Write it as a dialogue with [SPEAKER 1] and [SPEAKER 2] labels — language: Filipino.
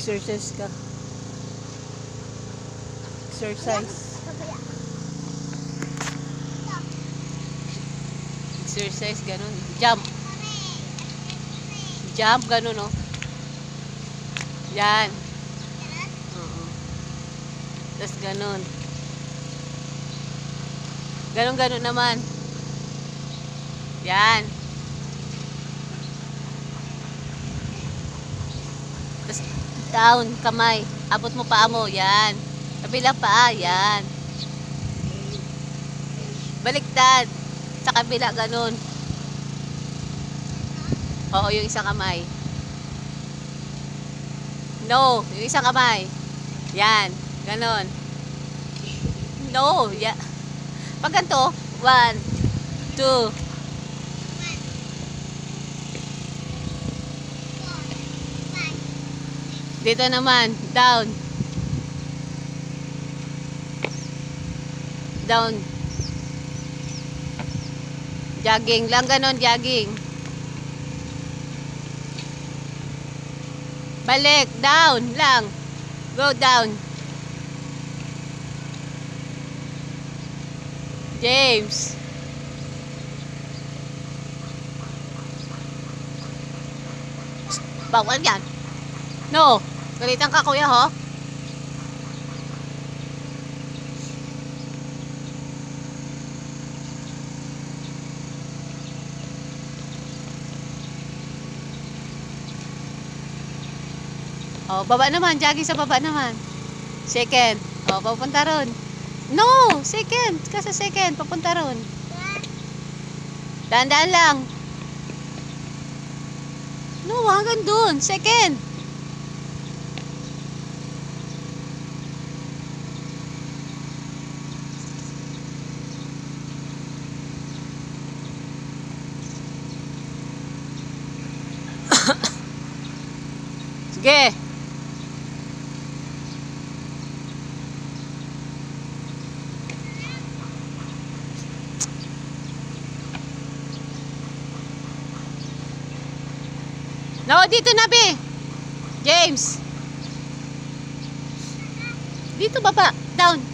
[SPEAKER 1] Exercise ka. Exercise. Exercise, ganun. Jump. Jump, ganun, no? Yan. Tapos ganun. Ganun naman. Yan. Tapos down, kamay. Abot mo paa mo. Yan. Kabilang paa. Yan. Baliktad. Sa kabila, ganun. Oo, yung isang kamay. No, yung isang kamay. Yan. Ganon. No. Yeah. Pag ganito, 1, 2. Dito naman, down. Down. Jogging lang, ganon, jogging. Balik, down lang. Go down. James. Bawal yan. No. Galitan ka, kuya, ho. Oh, baba naman. Jogging sa baba naman. Second. Oh, papunta ron. No! Second. Kasi second. Papunta ron. Dahan-dahan lang. No, hanggang dun. Second. Sige. No, dito na, be. James. Dito baba. Down.